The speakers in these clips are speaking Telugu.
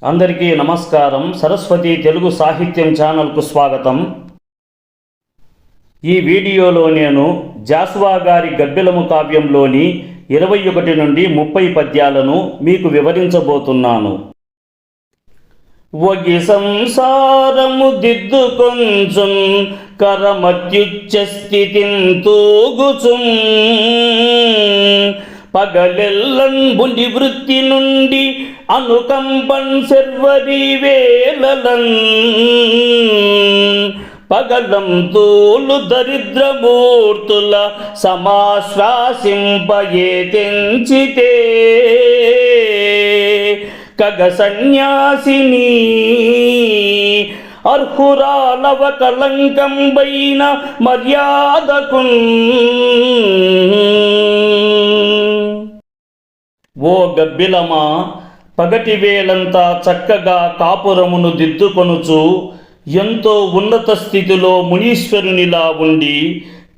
అందరికీ నమస్కారం. సరస్వతి తెలుగు సాహిత్యం ఛానల్కు స్వాగతం. ఈ వీడియోలో నేను జాస్వా గారి గబ్బిలము కావ్యంలోని 21 నుండి 30 పద్యాలను మీకు వివరించబోతున్నాను. ఒగి సంసారము దిద్దు కొంచెం కరమత్యుచ్చ స్థితిన్ తూగుచుం పగలెల్లన్ బుండి వృత్తి నుండి అనుకంపన్ శర్వరి వేలలన్ పగలం తోలు దరిద్రమూర్తుల సమాశ్వాసింపయే తెంచితే కగ సన్యాసిని అర్హురాలవ కలంకం బైన మర్యాదకున్. ఓ గబ్బిలమా, పగటి వేళంతా చక్కగా కాపురమును దిద్దుకొనుచు ఎంతో ఉన్నత స్థితిలో మునీశ్వరునిలా ఉండి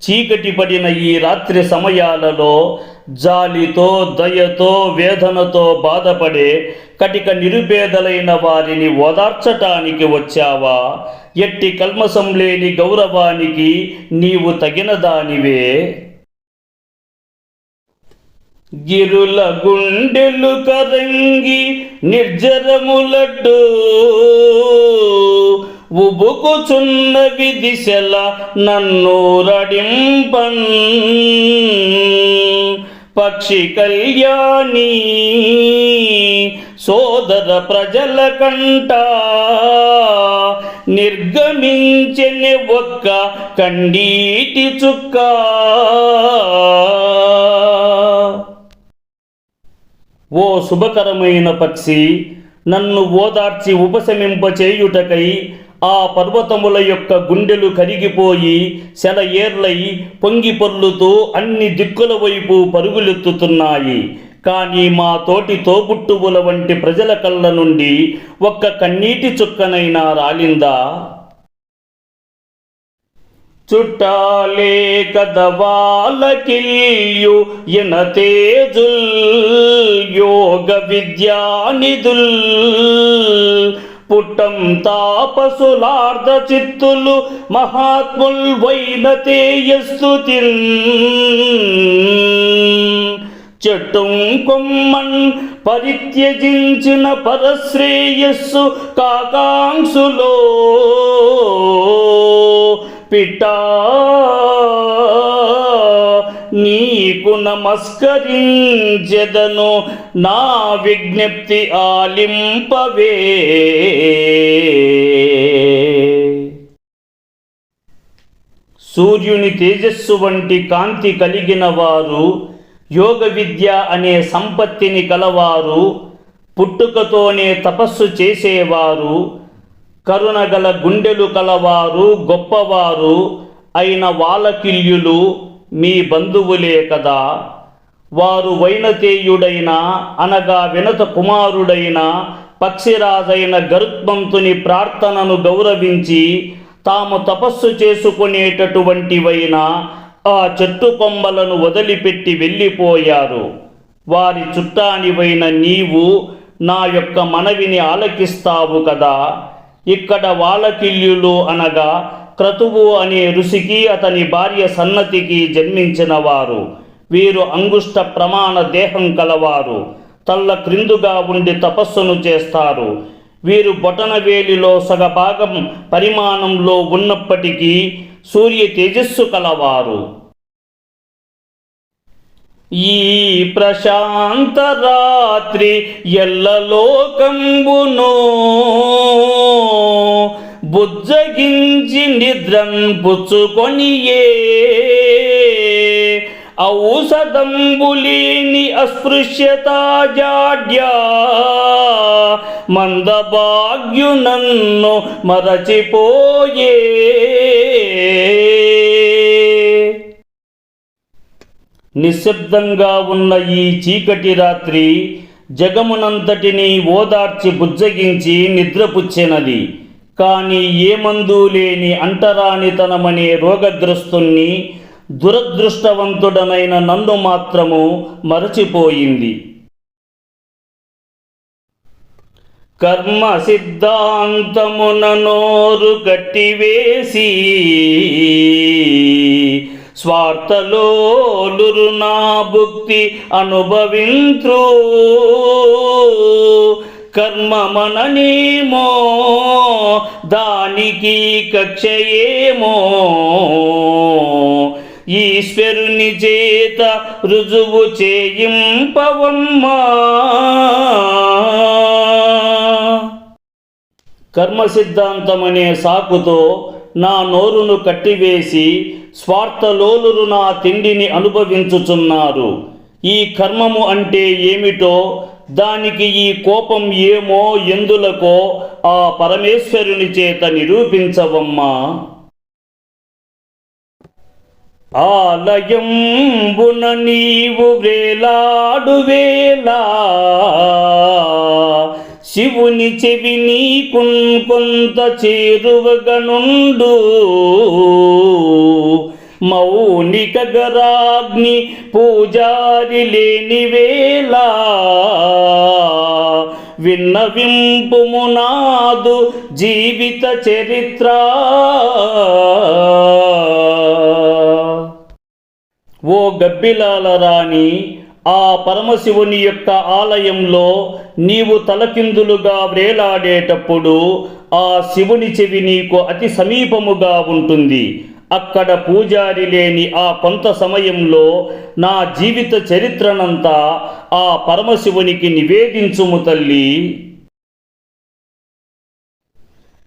చీకటి పడిన ఈ రాత్రి సమయాలలో జాలితో దయతో వేదనతో బాధపడే కటిక నిరుపేదలైన వారిని ఓదార్చటానికి వచ్చావా? ఎట్టి కల్మసం లేని గౌరవానికి నీవు తగిన దానివే. గిరుల గుండెలు కరంగి నిర్జరములడ్డు ఉబుకుచున్నవి దిశల నన్ను రడింపన్ పక్షి కళ్యాణి సోదర ప్రజల కంట నిర్గమించెని ఒక్క కండీటి చుక్క. ఓ శుభకరమైన పక్షి, నన్ను ఓదార్చి ఉపశమింపచేయుటకై ఆ పర్వతముల యొక్క గుండెలు కరిగిపోయి సెలయేర్లై పొంగి పొర్లుతూ అన్ని దిక్కుల వైపు పరుగులెత్తుతున్నాయి. కానీ మా తోటి తోబుట్టువుల వంటి ప్రజల కళ్ళ నుండి ఒక్క కన్నీటి చుక్కనైనా రాలిందా? చుట్టాలే కదవాలకిల్యు ఎనతేజుల్ యోగ విద్యానిధుల్ పుట్టం తాపసులార్ధ చిత్తులు మహాత్ముల్ వైన తేయస్తుతిన్ చెట్టుం కొమ్మన్ పరిత్యజించిన పరశ్రేయస్సు కాకాంక్షులో పిట్టా నీకు నమస్కరించెదను, నా విజ్ఞప్తి ఆలింపవే. సూర్యుని తేజస్సు వంటి కాంతి కలిగిన వారు, యోగ విద్య అనే సంపత్తిని కలవారు, పుట్టుకతోనే తపస్సు చేసేవారు, కరుణగల గుండెలు కలవారు, గొప్పవారు అయిన వాలకిల్యులు మీ బంధువులే కదా. వారు వైనతేయుడైన అనగా వినత కుమారుడైన పక్షిరాజైన గరుత్మంతుని ప్రార్థనను గౌరవించి తాము తపస్సు చేసుకునేటటువంటివైన ఆ చెట్టు కొమ్మలను వదిలిపెట్టి వెళ్ళిపోయారు. వారి చుట్టానివైన నీవు నా యొక్క మనవిని ఆలకిస్తావు కదా. ఇక్కడ వాలకిల్యులు అనగా క్రతువు అనే ఋషికి అతని భార్య సన్నతికి జన్మించిన వారు. వీరు అంగుష్ట ప్రమాణ దేహం కలవారు, తల్ల క్రిందుగా ఉండి తపస్సును చేస్తారు. వీరు బొటనవేలిలో సగభాగం పరిమాణంలో ఉన్నప్పటికీ సూర్య తేజస్సు కలవారు. ఈ ప్రశాంత రాత్రి ఎల్లలోకంబును బుజ్జగించి నిద్రన్ పుచ్చుకొనియే ఔషధంబులేని అస్పృశ్యతా జాడ్యా మందభాగ్యునన్ను మరచిపోయే. నిశ్శబ్దంగా ఉన్న ఈ చీకటి రాత్రి జగమునంతటిని ఓదార్చి బుజ్జగించి నిద్రపుచ్చెనది. కానీ ఏ మందు లేని అంటరానితనమనే రోగగ్రస్తుణ్ణి దురదృష్టవంతుడనైన నన్ను మాత్రము మరచిపోయింది. కర్మ సిద్ధాంతమున నోరు కట్టివేసి స్వార్థలోలురు నా భుక్తి అనుభవింత్రు కర్మమననేమో దానికి కక్షయేమో ఈశ్వరుని చేత రుజువు చేయింపవమ్మా. కర్మ సిద్ధాంతం అనే సాకుతో నా నోరును కట్టివేసి స్వార్థలోలురు నా తిండిని అనుభవించుచున్నారు. ఈ కర్మము అంటే ఏమిటో, దానికి ఈ కోపం ఏమో ఎందులకో ఆ పరమేశ్వరుని చేత నిరూపించవమ్మా. ఆలయంబున నీవు వేలాడు వేలా శివుని చెవి నీకుంకొంత చేరువగనుండు మౌనిక గరాగ్ని పూజారి లేని వేళ విన్నవింపుమునాదు జీవిత చరిత్ర. ఓ గబ్బిలాల రాణి, ఆ పరమశివుని యొక్క ఆలయంలో నీవు తలకిందులుగా వ్రేలాడేటప్పుడు ఆ శివుని చెవి నీకు అతి సమీపముగా ఉంటుంది. అక్కడ పూజారి లేని ఆ కొంత సమయంలో నా జీవిత చరిత్రనంతా ఆ పరమశివునికి నివేదించుము తల్లి.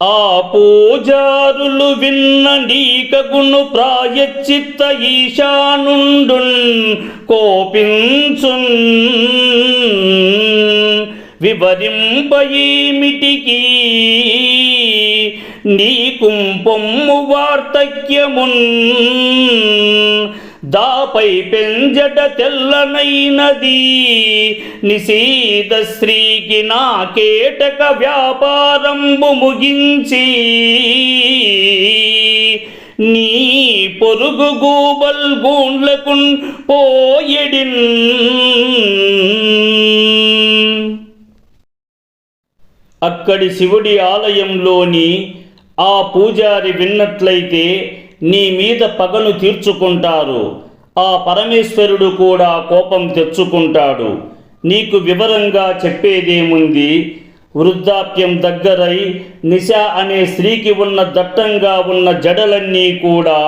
ఆ పూజారులు విన్న నీకగును ప్రాయశ్చిత్త ఈశానుండున్ కోపించున్ వివరింపయేమిటికి నీకుంపొమ్ము వార్తక్యమున్ దాపై పెంజట తెల్లనైనది నిశీద శ్రీకి నా కేటక వ్యాపారంబు ముగించి నీ పొరుగు గూబల్ గూండ్లకున్ పోయెడిన్. అక్కడి శివుడి ఆలయంలోని ఆ పూజారి విన్నట్లయితే నీ మీద పగను తీర్చుకుంటారు. ఆ పరమేశ్వరుడు కూడా కోపం తెచ్చుకుంటాడు. నీకు వివరంగా చెప్పేదేముంది? వృద్ధాప్యం దగ్గరై నిశ అనే స్త్రీకి ఉన్న దట్టంగా ఉన్న జడలన్నీ కూడా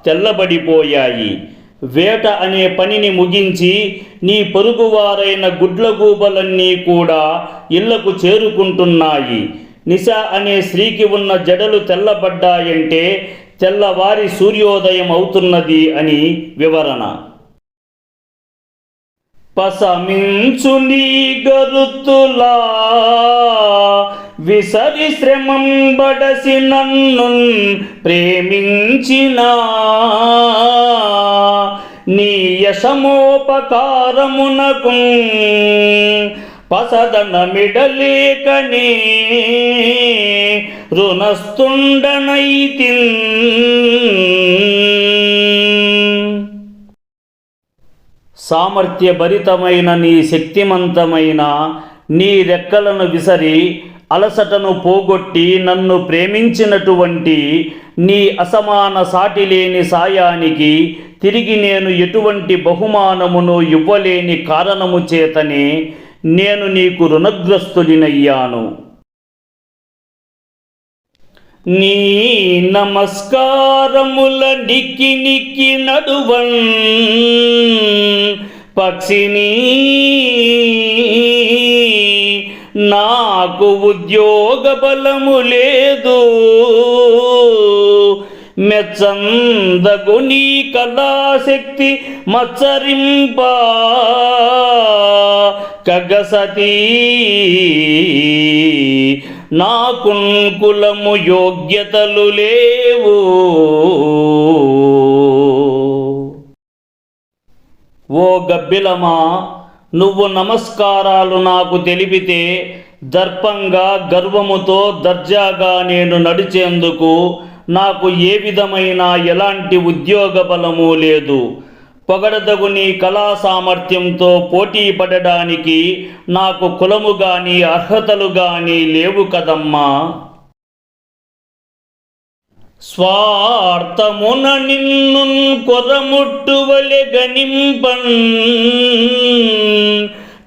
తెల్లబడిపోయాయి. వేట అనే పనిని ముగించి నీ పొరుగువారైన గుడ్లగూబలన్నీ కూడా ఇళ్లకు చేరుకుంటున్నాయి. నిశ అనే స్త్రీకి ఉన్న జడలు తెల్లబడ్డాయంటే తెల్లవారి సూర్యోదయం అవుతున్నది అని వివరణ. పసమించు నీ గరుతులా విసరి శ్రమం బడసి నన్ను ప్రేమించిన నీ యశమోపకారమునకు పసదన మిడలేకనే రుణస్తుండనైతిన్. సామర్థ్యభరితమైన నీ శక్తిమంతమైన నీ రెక్కలను విసరి అలసటను పోగొట్టి నన్ను ప్రేమించినటువంటి నీ అసమాన సాటిలేని సాయానికి తిరిగి నేను ఎటువంటి బహుమానమును ఇవ్వలేని కారణము చేతనే నేను నీకు రుణగ్రస్తుడినయ్యాను. నీ నమస్కారముల నిక్కి నిక్కి నడువన్ పక్షిని నాకు ఉద్యోగ బలము లేదు మెచ్చందగు నీ కళాశక్తి మచ్చరింప కగసతి నాకుంకులము యోగ్యతలు లేవు. ఓ గబ్బిలమా, నువ్వు నమస్కారాలు నాకు తెలిపితే దర్పంగా గర్వముతో దర్జాగా నేను నడిచేందుకు నాకు ఏ విధమైన ఎలాంటి ఉద్యోగ బలము లేదు. పొగడదగు నీ కళా సామర్థ్యంతో పోటీ పడడానికి నాకు కులము గాని అర్హతలు గాని లేవు కదమ్మా. స్వార్థమున నిన్ను కొరముట్టువలె గనింపన్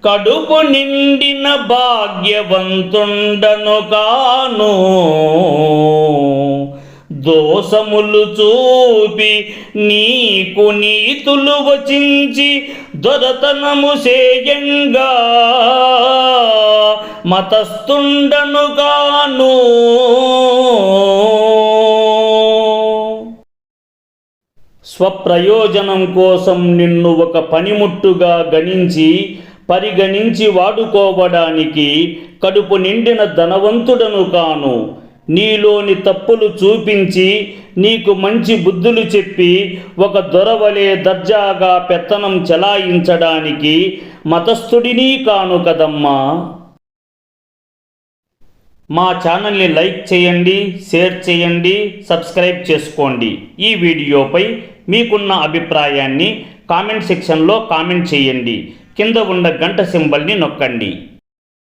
కడుపు నిండిన భాగ్యవంతుండను కాను. దోషములు చూపి నీకు నీతులు వచించి దొరతనము సేయంగా మతస్థుండను కాను. స్వప్రయోజనం కోసం నిన్ను ఒక పనిముట్టుగా పరిగణించి వాడుకోవడానికి కడుపు నిండిన ధనవంతుడను కాను. నీలోని తప్పులు చూపించి నీకు మంచి బుద్ధులు చెప్పి ఒక దొరవలే దర్జాగా పెత్తనం చెలాయించడానికి మతస్థుడిని కాను కదమ్మా. మా ఛానల్ని లైక్ చేయండి, షేర్ చేయండి, సబ్స్క్రైబ్ చేసుకోండి. ఈ వీడియోపై మీకున్న అభిప్రాయాన్ని కామెంట్ సెక్షన్లో కామెంట్ చేయండి. కింద ఉన్న గంట సింబల్ని నొక్కండి.